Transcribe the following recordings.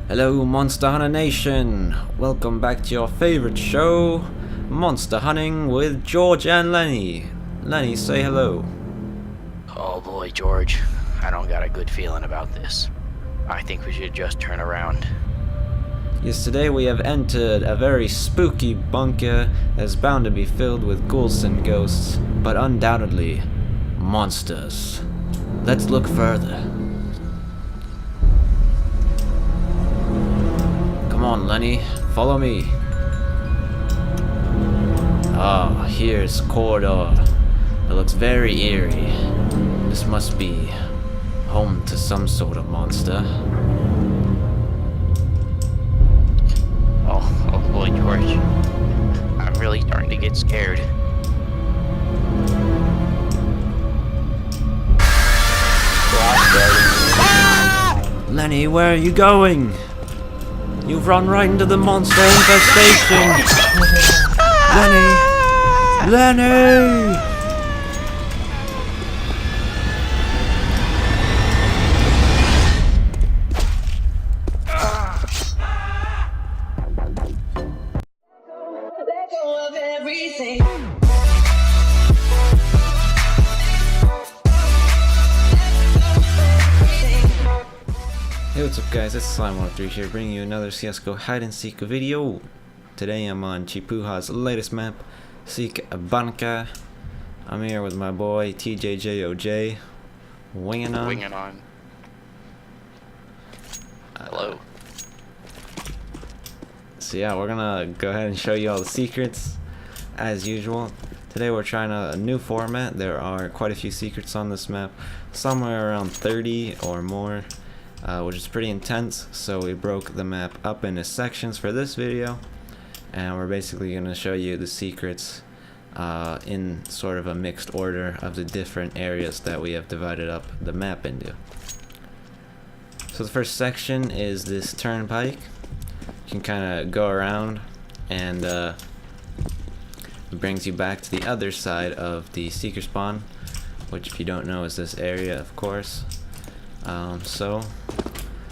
Hello Monster Hunter Nation! Welcome back to your favorite show, Monster Hunting with George and Lenny. Lenny, say hello. Oh boy, George, I don't got a good feeling about this. I think we should just turn around. Yes, today we have entered a very spooky bunker that's bound to be filled with ghouls and ghosts, but undoubtedly, monsters. Let's look further. Come on, Lenny, follow me. Ah, here's a corridor. It looks very eerie. This must be home to some sort of monster. Oh boy, George. I'm really starting to get scared. Lenny, where are you going? You've run right into the monster infestation! Lenny! Lenny! Let go of everything. Hey, what's up guys, it's Slime103 here, bringing you another CSGO hide-and-seek video. Today I'm on Chipuha's latest map, Seek Banka. I'm here with my boy TJJOJ, Winganon. Hello. So yeah, we're gonna go ahead and show you all the secrets, as usual. Today we're trying a new format. There are quite a few secrets on this map, somewhere around 30 or more. Which is pretty intense, so we broke the map up into sections for this video, and we're basically going to show you the secrets in sort of a mixed order of the different areas that we have divided up the map into. So the first section is this Turnpike. You can kind of go around, and it brings you back to the other side of the seeker spawn, which if you don't know is this area, of course. So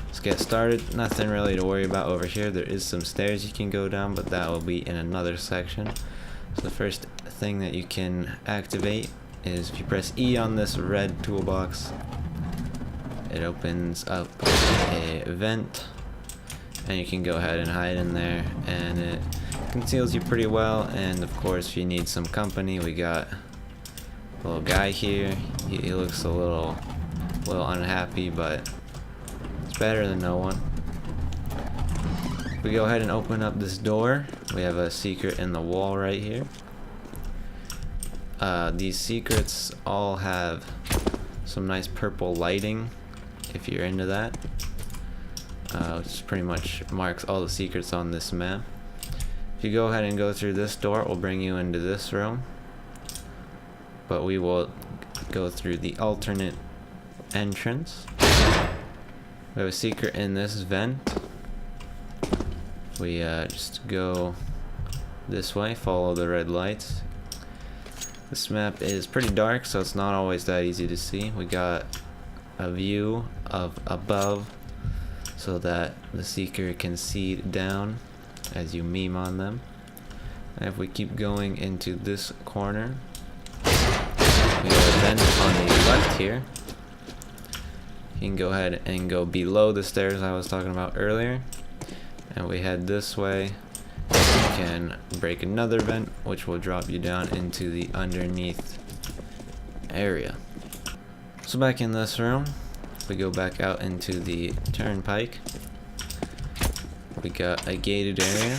let's get started. Nothing really to worry about over here. There is some stairs you can go down, but that will be in another section. So the first thing that you can activate is if you press E on this red toolbox, it opens up a vent, and you can go ahead and hide in there, and it conceals you pretty well. And of course, if you need some company, we got a little guy here. He looks a little unhappy, but it's better than no one. We go ahead and open up this door. We have a secret in the wall right here. These secrets all have some nice purple lighting, if you're into that, which pretty much marks all the secrets on this map. If you go ahead and go through this door, it will bring you into this room, but we will go through the alternate entrance. We have a secret in this vent. We just go this way, follow the red lights. This map is pretty dark, so it's not always that easy to see. We got a view of above so that the seeker can see down as you meme on them. And if we keep going into this corner, we have a vent on the left here. You can go ahead and go below the stairs I was talking about earlier, and we head this way. You can break another vent, which will drop you down into the underneath area. So back in this room, we go back out into the Turnpike. We got a gated area,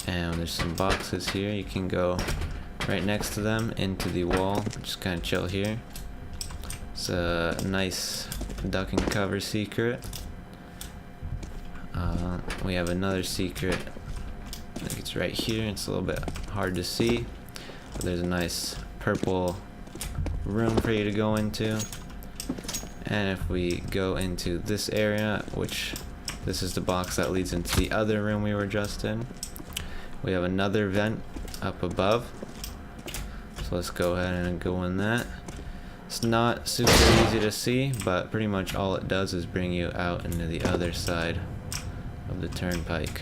and there's some boxes here. You can go right next to them into the wall, just kind of chill here. It's a nice duck and cover secret. We have another secret. I think it's right here. It's a little bit hard to see, but there's a nice purple room for you to go into. And if we go into this area, which this is the box that leads into the other room we were just in, we have another vent up above. So let's go ahead and go in that. It's not super easy to see, but pretty much all it does is bring you out into the other side of the turnpike.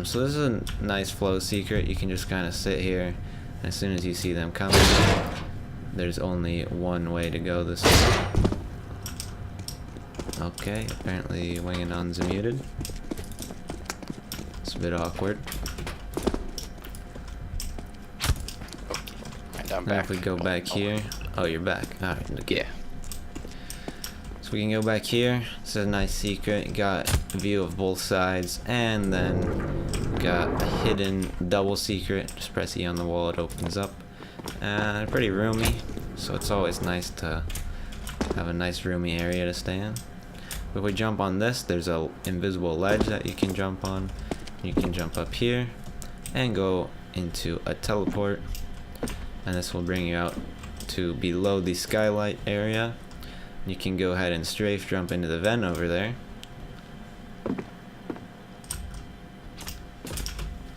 So this is a nice flow secret. You can just kind of sit here, and as soon as you see them coming, there's only one way to go this way. Okay, apparently Winganon's muted. It's a bit awkward. And I'm Now back. if we go back here, oh, you're back. Alright, Yeah. so we can go back here. This is a nice secret. Got a view of both sides, and then got a hidden double secret. Just press E on the wall, it opens up. Pretty roomy, so it's always nice to have a nice roomy area to stay in. If we jump on this, there's a invisible ledge that you can jump on. You can jump up here and go into a teleport, and this will bring you out to below the skylight area. You can go ahead and strafe jump into the vent over there.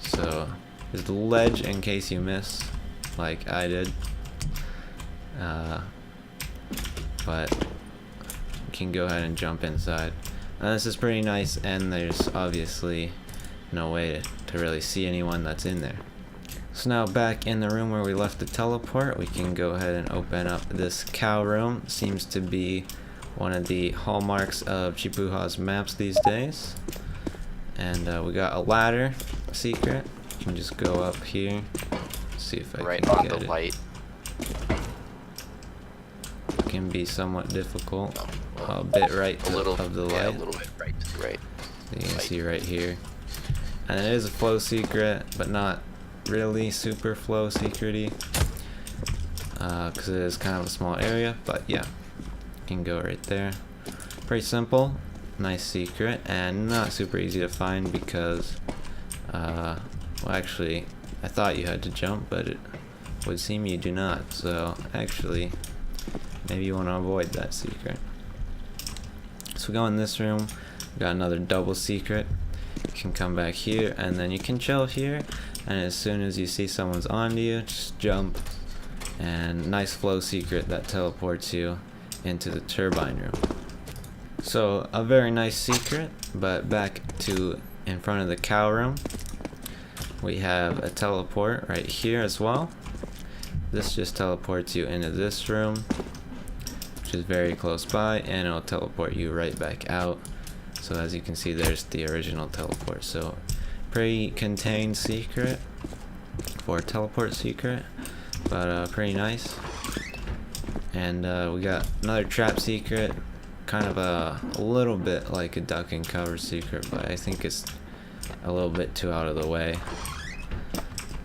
So there's the ledge in case you miss, like I did. But you can go ahead and jump inside. And this is pretty nice, and there's obviously no way to really see anyone that's in there. So now back in the room where we left the teleport, we can go ahead and open up this cow room. Seems to be one of the hallmarks of Chipuha's maps these days. And we got a ladder secret. You can just go up here. See if I Right can on get the it. light. Can be somewhat difficult. A bit right A little of the yeah, light. a little bit right to the right. You can Light. see right here. And it is a flow secret, but not really super flow secrety. Because it is kind of a small area, but yeah. You can go right there. Pretty simple. Nice secret, and not super easy to find because, well actually, I thought you had to jump, but it would seem you do not. So actually, maybe you want to avoid that secret. So we go in this room, we got another double secret. You can come back here, and then you can chill here, and as soon as you see someone's onto you, just jump. And nice flow secret that teleports you into the turbine room. So a very nice secret, but back to in front of the cow room, we have a teleport right here as well. This just teleports you into this room, which is very close by, and it'll teleport you right back out. So as you can see, there's the original teleport. So pretty contained secret for a teleport secret, but pretty nice. And we got another trap secret, kind of a little bit like a duck and cover secret, but I think it's a little bit too out of the way.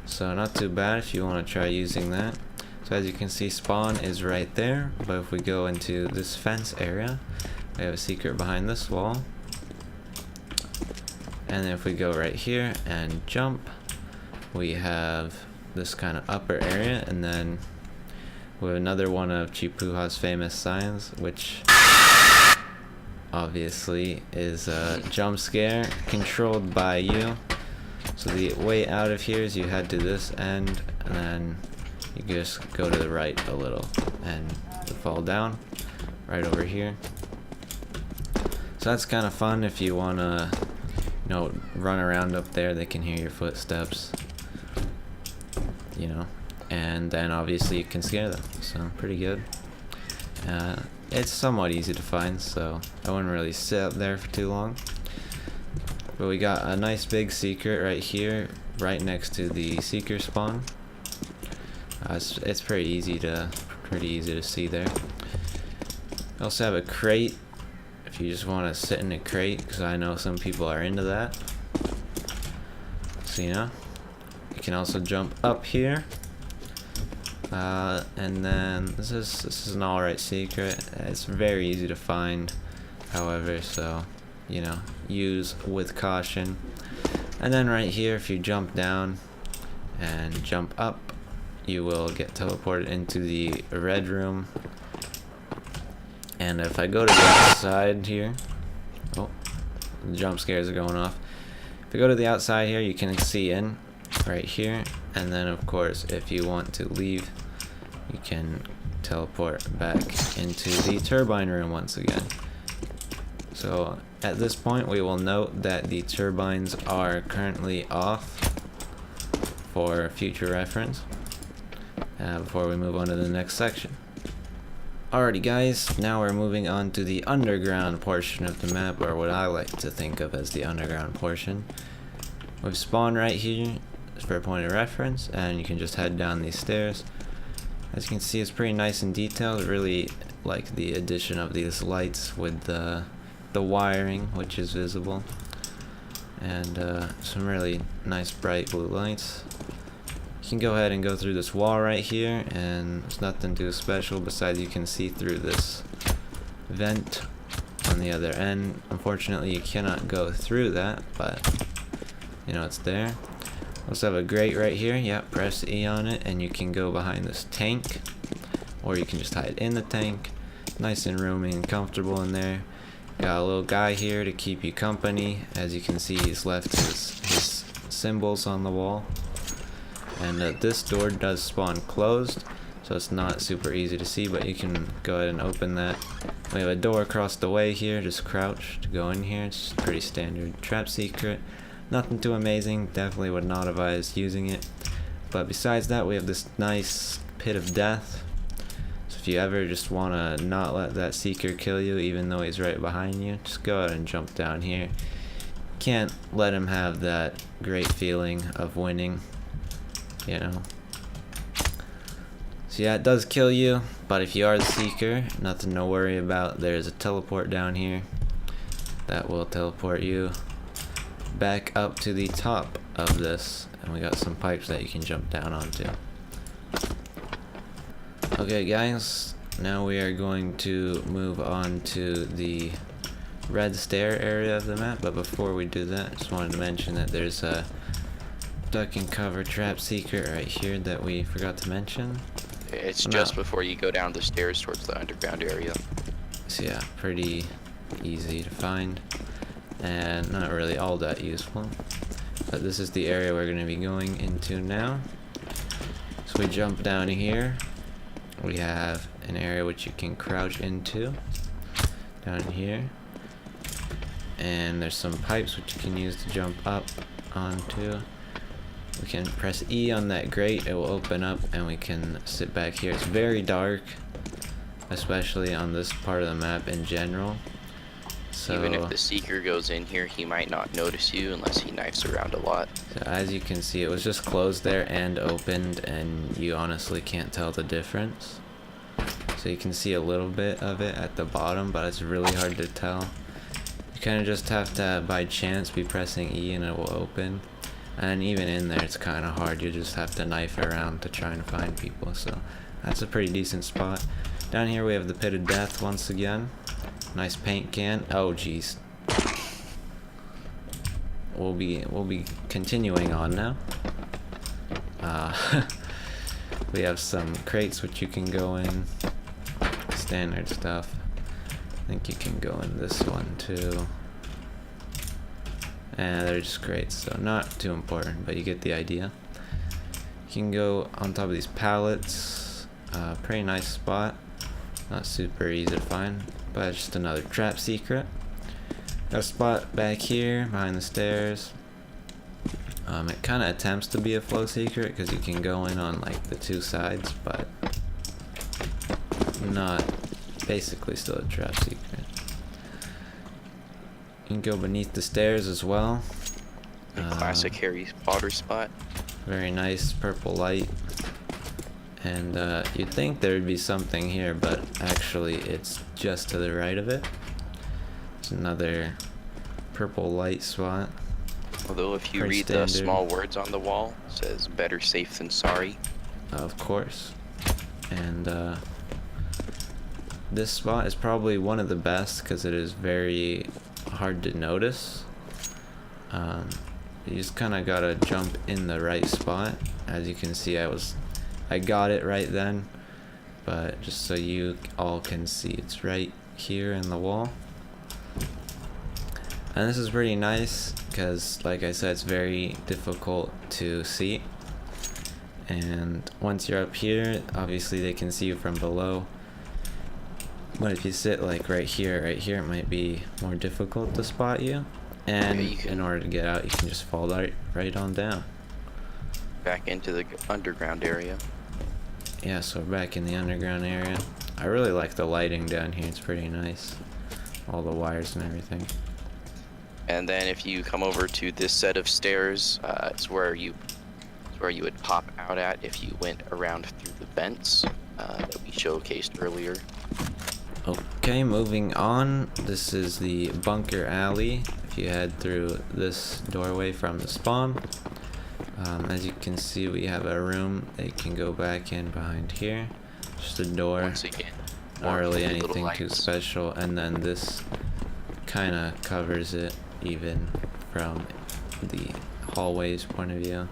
So not too bad if you want to try using that. So as you can see, spawn is right there, but if we go into this fence area, we have a secret behind this wall. And then if we go right here and jump, we have this kind of upper area, and then we have another one of Chipuha's famous signs, which obviously is a jump scare controlled by you. So the way out of here is you head to this end, and then you just go to the right a little, and you fall down right over here. So that's kind of fun if you want to, you know, run around up there. They can hear your footsteps, you know, and then obviously you can scare them. So pretty good. It's somewhat easy to find, so I wouldn't really sit up there for too long. But we got a nice big secret right here, right next to the seeker spawn. It's pretty easy to see there. We also have a crate, if you just want to sit in a crate, because I know some people are into that. So you know, you can also jump up here. And then this is an alright secret. It's very easy to find, however, so you know, use with caution. And then right here, if you jump down and jump up, you will get teleported into the red room. And if I go to the outside here, oh, the jump scares are going off. If you go to the outside here, you can see in right here, and then of course if you want to leave, you can teleport back into the turbine room once again. So at this point we will note that the turbines are currently off for future reference before we move on to the next section. Alrighty guys, now we're moving on to the underground portion of the map, or what I like to think of as the underground portion. We've spawned right here for a point of reference, and you can just head down these stairs. As you can see, it's pretty nice and detailed. I really like the addition of these lights with the wiring, which is visible, and some really nice bright blue lights. You can go ahead and go through this wall right here, and there's nothing too special besides you can see through this vent on the other end. Unfortunately, you cannot go through that, but you know it's there. Also have a grate right here. Yeah, press E on it and you can go behind this tank, or you can just hide in the tank. Nice and roomy and comfortable in there. Got a little guy here to keep you company. As you can see, he's left his symbols on the wall. And this door does spawn closed, so it's not super easy to see, but you can go ahead and open that. We have a door across the way here. Just crouch to go in here. It's pretty standard trap secret. Nothing too amazing. Definitely would not advise using it. But besides that, we have this nice pit of death. So if you ever just want to not let that seeker kill you, even though he's right behind you, just go ahead and jump down here. Can't let him have that great feeling of winning, you know. So yeah, it does kill you, but if you are the seeker, nothing to worry about. There's a teleport down here that will teleport you back up to the top of this, and we got some pipes that you can jump down onto. Okay guys, now we are going to move on to the red stair area of the map, but before we do that, I just wanted to mention that there's a duck and cover trap secret right here that we forgot to mention. It's just before you go down the stairs towards the underground area. So yeah, pretty easy to find and not really all that useful, but this is the area we're going to be going into now. So we jump down here, we have an area which you can crouch into down here, and there's some pipes which you can use to jump up onto. We can press E on that grate, it will open up and we can sit back here. It's very dark, especially on this part of the map in general. So even if the seeker goes in here, he might not notice you unless he knifes around a lot. So as you can see, it was just closed there and opened, and you honestly can't tell the difference. So you can see a little bit of it at the bottom, but it's really hard to tell. You kind of just have to, by chance, be pressing E and it will open. And even in there, it's kind of hard. You just have to knife around to try and find people. So that's a pretty decent spot. Down here we have the pit of death once again. Nice paint can. Oh jeez. We'll be continuing on now. We have some crates which you can go in. Standard stuff. I think you can go in this one too. And they're just crates, so not too important, but you get the idea. You can go on top of these pallets. Pretty nice spot. Not super easy to find, but it's just another trap secret. Got a spot back here behind the stairs. It kind of attempts to be a flow secret because you can go in on like the two sides, but not, basically still a trap secret. You can go beneath the stairs as well. Classic Harry Potter spot. Very nice purple light. And you'd think there would be something here, but actually it's just to the right of it. It's another purple light spot. Although if you Pretty read standard. the small words on the wall, it says better safe than sorry. Of course. And this spot is probably one of the best because it is very hard to notice. You just kind of gotta jump in the right spot. As you can see, I got it right then, but just so you all can see, it's right here in the wall. And this is pretty nice because, like I said, it's very difficult to see. And once you're up here, obviously they can see you from below. But if you sit like right here, it might be more difficult to spot you. And in order to get out, you can just fall right on down. Back into the underground area. Yeah, so back in the underground area. I really like the lighting down here, it's pretty nice. All the wires and everything. And then if you come over to this set of stairs, it's where you would pop out at if you went around through the vents that we showcased earlier. Okay, moving on. This is the bunker alley. If you head through this doorway from the spawn, as you can see, we have a room that you can go back in behind here. Just a door. Once again, not really little anything too lights. special. And then this kind of covers it, even from the hallway's point of view.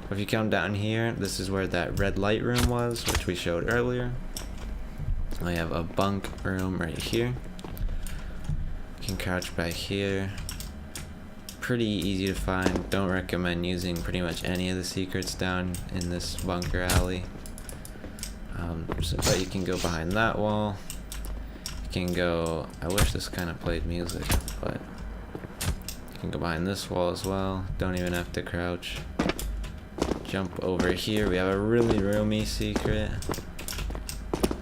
If you come down here, this is where that red light room was, which we showed earlier. We have a bunk room right here. You can crouch back here. Pretty easy to find. Don't recommend using pretty much any of the secrets down in this bunker alley. But you can go behind that wall. You can go, I wish this kind of played music, but you can go behind this wall as well. Don't even have to crouch. Jump over here. We have a really roomy secret,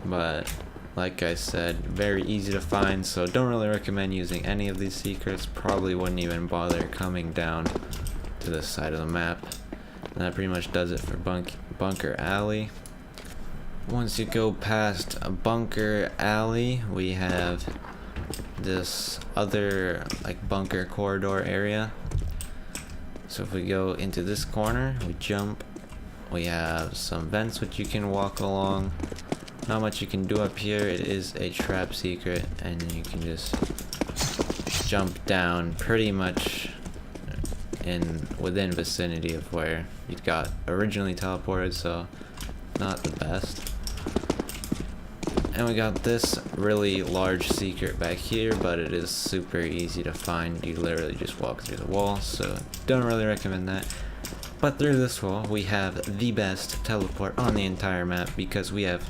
but like I said, very easy to find, so don't really recommend using any of these secrets. Probably wouldn't even bother coming down to this side of the map. And that pretty much does it for bunker alley. Once you go past a bunker alley, we have this other like bunker corridor area. So if we go into this corner, we jump. We have some vents which you can walk along. Not much you can do up here. It is a trap secret, and you can just jump down pretty much within vicinity of where you got originally teleported, so not the best. And we got this really large secret back here, but it is super easy to find. You literally just walk through the wall, so don't really recommend that. But through this wall, we have the best teleport on the entire map, because we have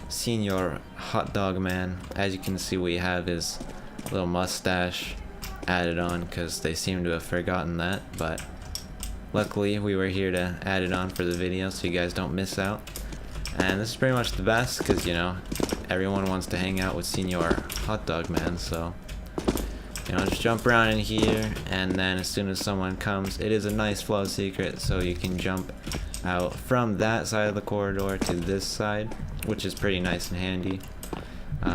Senior Hot Dog Man. As you can see, we have his little mustache added on because they seem to have forgotten that, but luckily we were here to add it on for the video so you guys don't miss out. And this is pretty much the best because, you know, everyone wants to hang out with Senior Hot Dog Man, so you know, just jump around in here, and then as soon as someone comes, it is a nice flow secret, so you can jump out from that side of the corridor to this side, which is pretty nice and handy.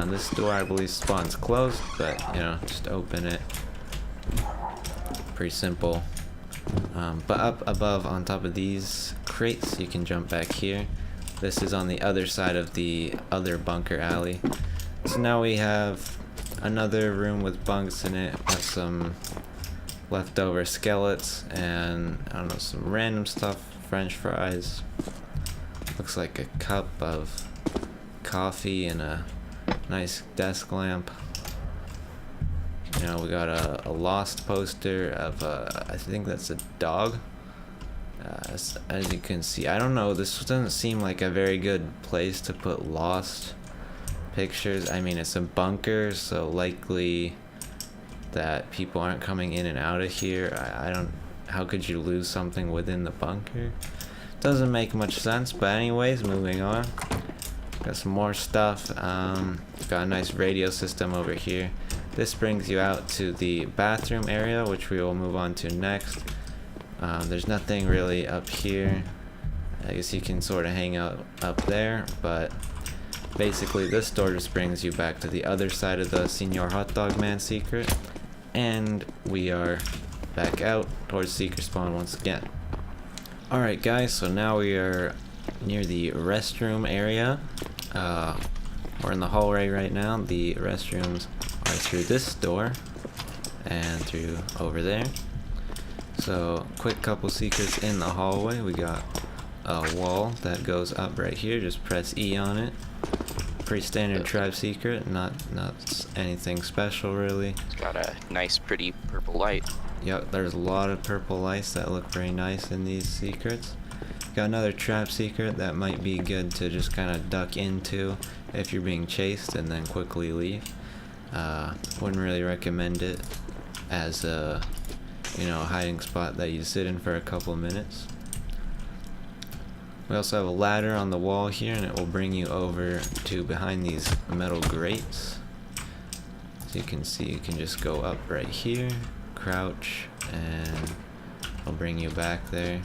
This door, I believe, spawns closed, but you know, just open it. Pretty simple. But up above on top of these crates, you can jump back here. This is on the other side of the other bunker alley. So now we have another room with bunks in it, with some leftover skeletons and I don't know, some random stuff. French fries. Looks like a cup of coffee and a nice desk lamp. You know, we got a lost poster of I think that's a dog. As you can see, I don't know, this doesn't seem like a very good place to put lost pictures. I mean, it's a bunker, so likely that people aren't coming in and out of here. I don't, how could you lose something within the bunker? Doesn't make much sense, but anyways, moving on. Got some more stuff. Got a nice radio system over here. This brings you out to the bathroom area, which we will move on to next. There's nothing really up here. I guess you can sort of hang out up there, but basically this door just brings you back to the other side of the Senior Hot Dog Man secret, and we are back out towards secret spawn once again. Alright guys, so now we are near the restroom area. We're in the hallway right now. The restrooms are through this door and through over there. So quick couple secrets in the hallway. We got a wall that goes up right here. Just press E on it. Pretty standard trap secret, not anything special really. It's got a nice pretty purple light. Yep, there's a lot of purple lights that look very nice in these secrets. got another trap secret that might be good to just kind of duck into if you're being chased and then quickly leave. Wouldn't really recommend it as a, you know, hiding spot that you sit in for a couple of minutes. We also have a ladder on the wall here, and it will bring you over to behind these metal grates. As you can see, you can just go up right here, crouch, and it'll bring you back there.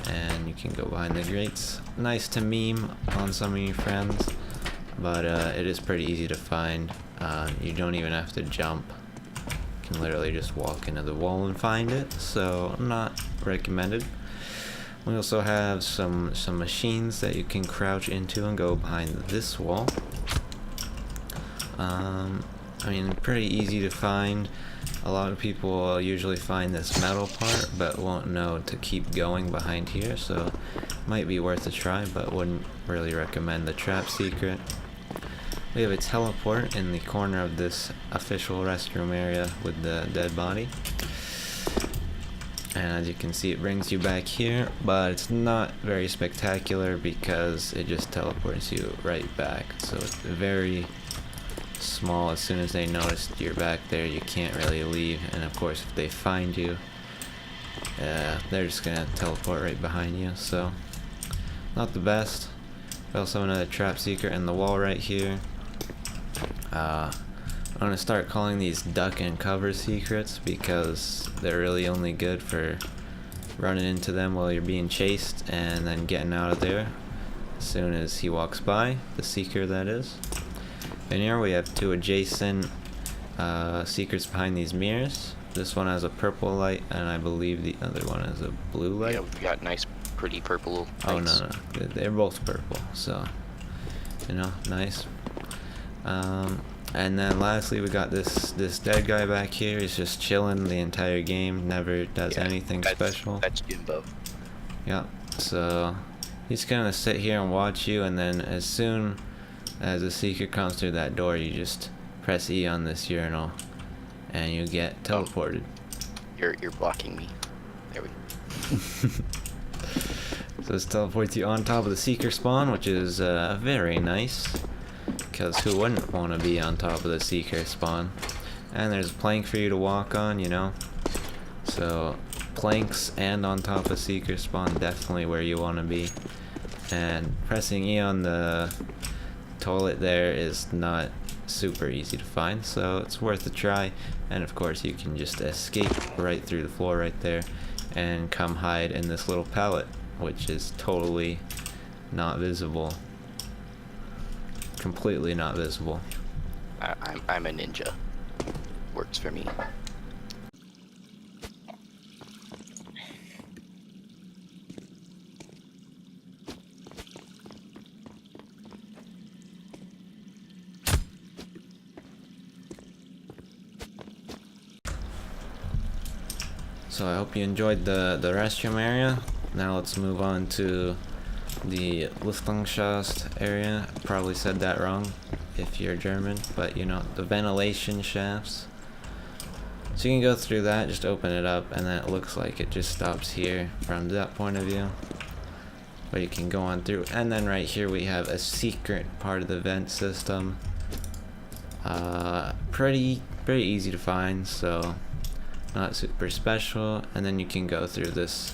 And you can go behind the grates. Nice to meme on some of your friends, but it is pretty easy to find. You don't even have to jump. You can literally just walk into the wall and find it, so not recommended. We also have some machines that you can crouch into and go behind this wall. I mean, pretty easy to find. A lot of people will usually find this metal part, but won't know to keep going behind here, so might be worth a try, but wouldn't really recommend the trap secret. We have a teleport in the corner of this official restroom area with the dead body. And as you can see, it brings you back here, but it's not very spectacular because it just teleports you right back. So it's very small. As soon as they notice you're back there, you can't really leave. And of course, if they find you, they're just gonna teleport right behind you. So not the best. We also have another trap secret in the wall right here. I'm gonna start calling these duck and cover secrets because they're really only good for running into them while you're being chased and then getting out of there as soon as he walks by, the seeker that is. And here we have two adjacent secrets behind these mirrors. This one has a purple light, and I believe the other one has a blue light. Yeah, we've got nice, pretty purple lights. Oh no, they're both purple, so you know, nice. And then lastly, we got this dead guy back here. He's just chilling the entire game, never does anything special. That's Jimbo. Yeah, so he's gonna sit here and watch you, and then as soon as a seeker comes through that door, you just press E on this urinal, and you get teleported. You're blocking me. There we go. So this teleports you on top of the seeker spawn, which is very nice. Because who wouldn't want to be on top of the seeker spawn? And there's a plank for you to walk on, you know. So planks and on top of seeker spawn, definitely where you want to be. And pressing E on the toilet there is not super easy to find, so it's worth a try. And of course, you can just escape right through the floor right there and come hide in this little pallet, which is totally not visible. Completely not visible. I'm a ninja. Works for me. So I hope you enjoyed the restroom area. Now let's move on to the Lüftungsschacht area. I probably said that wrong if you're German, but you know, the ventilation shafts. So you can go through that, just open it up, and then it looks like it just stops here from that point of view. But you can go on through, and then right here we have a secret part of the vent system. Pretty easy to find, so not super special. And then you can go through this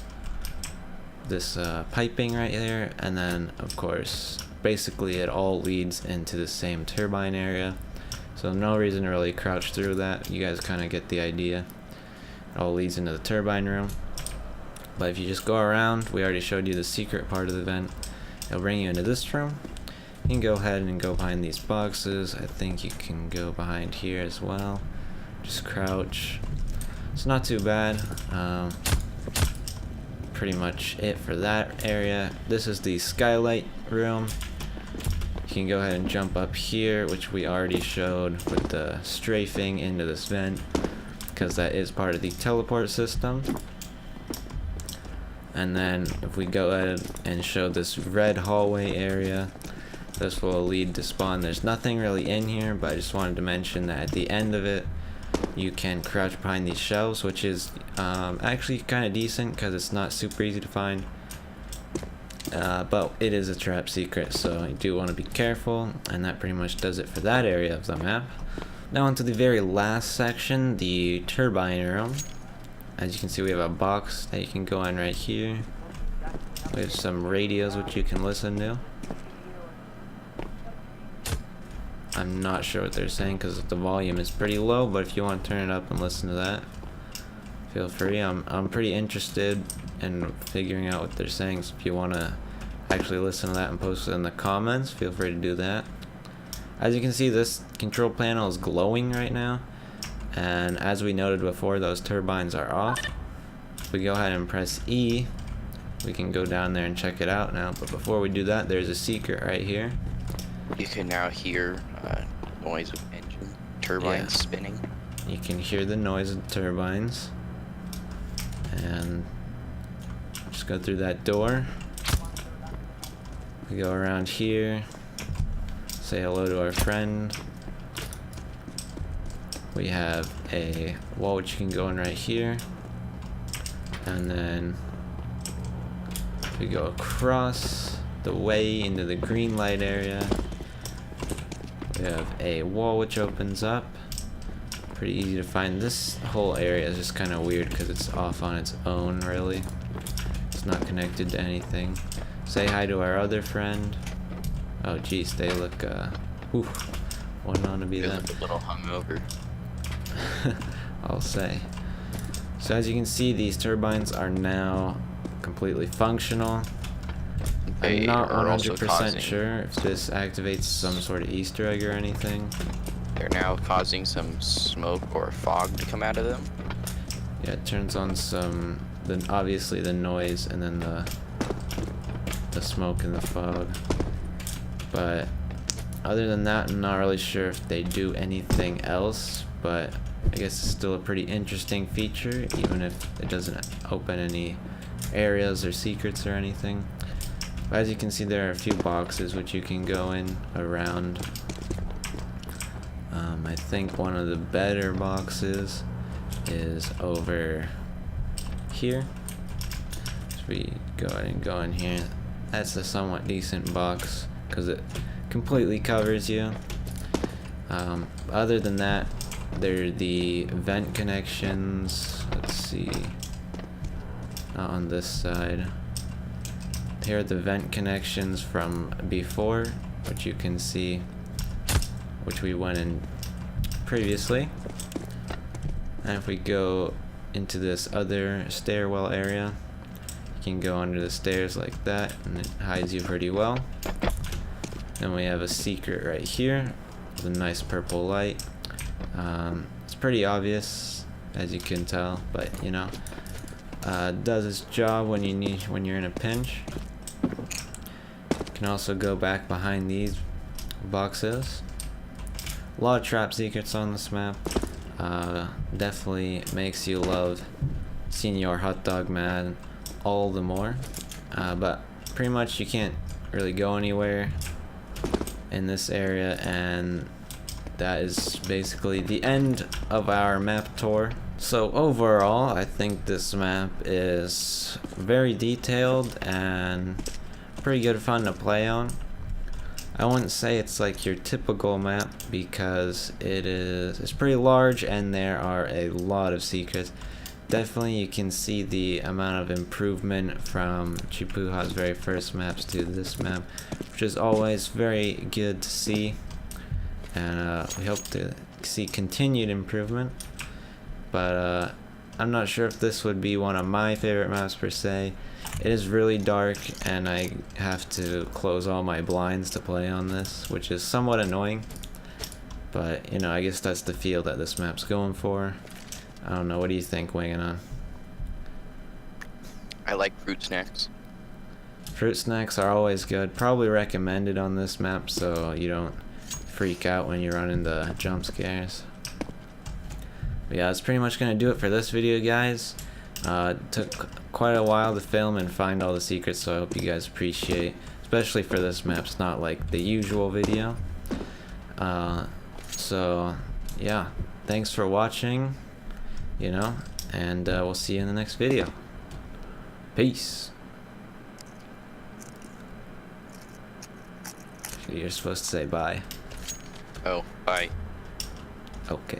piping right there, and then of course basically it all leads into the same turbine area, so no reason to really crouch through that. You guys kind of get the idea. It all leads into the turbine room, but if you just go around, we already showed you the secret part of the vent, it'll bring you into this room. You can go ahead and go behind these boxes. I think you can go behind here as well, just crouch. It's not too bad. Pretty much it for that area. This is the Skylight room. You can go ahead and jump up here, which we already showed with the strafing into this vent, because that is part of the teleport system. And then if we go ahead and show this red hallway area, this will lead to spawn. There's nothing really in here, but I just wanted to mention that at the end of it, you can crouch behind these shelves, which is actually kind of decent because it's not super easy to find. but it is a trap secret, so you do want to be careful, and that pretty much does it for that area of the map. Now onto the very last section, the turbine room. As you can see, we have a box that you can go in right here. We have some radios which you can listen to. I'm not sure what they're saying because the volume is pretty low, but if you want to turn it up and listen to that, feel free. I'm pretty interested in figuring out what they're saying, so if you want to actually listen to that and post it in the comments, feel free to do that. As you can see, this control panel is glowing right now, and as we noted before, those turbines are off. If we go ahead and press E, we can go down there and check it out now, but before we do that, there's a secret right here. You can now hear noise of engine turbines spinning. You can hear the noise of the turbines. And just go through that door. We go around here. Say hello to our friend. We have a wall which you can go in right here. And then we go across the way into the green light area. We have a wall which opens up. Pretty easy to find. This whole area is just kind of weird because it's off on its own, really. It's not connected to anything. Say hi to our other friend. Oh geez, they look wouldn't want to be They them. look a little hungover. I'll say. So as you can see, these turbines are now completely functional. I'm not 100% sure if this activates some sort of Easter egg or anything. They're now causing some smoke or fog to come out of them. Yeah, it turns on obviously the noise and then the smoke and the fog. But other than that, I'm not really sure if they do anything else, but I guess it's still a pretty interesting feature, even if it doesn't open any areas or secrets or anything. But as you can see, there are a few boxes which you can go in around. I think one of the better boxes is over here. So we go ahead and go in here. That's a somewhat decent box because it completely covers you. Other than that, there are the vent connections. Let's see. Not on this side. Here are the vent connections from before, which you can see, which we went in previously. And if we go into this other stairwell area, you can go under the stairs like that, and it hides you pretty well. Then we have a secret right here with a nice purple light. It's pretty obvious, as you can tell, but you know, it does its job when you're in a pinch. You can also go back behind these boxes. A lot of trap secrets on this map. Definitely makes you love Senior Hot Dog Man all the more. But pretty much you can't really go anywhere in this area, and that is basically the end of our map tour. So overall, I think this map is very detailed and pretty good fun to play on. I wouldn't say it's like your typical map because it's pretty large and there are a lot of secrets. Definitely you can see the amount of improvement from Chipuha's very first maps to this map, which is always very good to see, and we hope to see continued improvement. But I'm not sure if this would be one of my favorite maps per se. It is really dark and I have to close all my blinds to play on this, which is somewhat annoying, but you know, I guess that's the feel that this map's going for. I don't know, what do you think, Winganon? I like fruit snacks. Fruit snacks are always good, probably recommended on this map so you don't freak out when you run into jump scares. But yeah, that's pretty much gonna do it for this video, guys. It took quite a while to film and find all the secrets, so I hope you guys appreciate, especially for this map. It's not like the usual video. So yeah, thanks for watching, you know, and we'll see you in the next video. Peace. You're supposed to say bye. Oh, bye. Okay.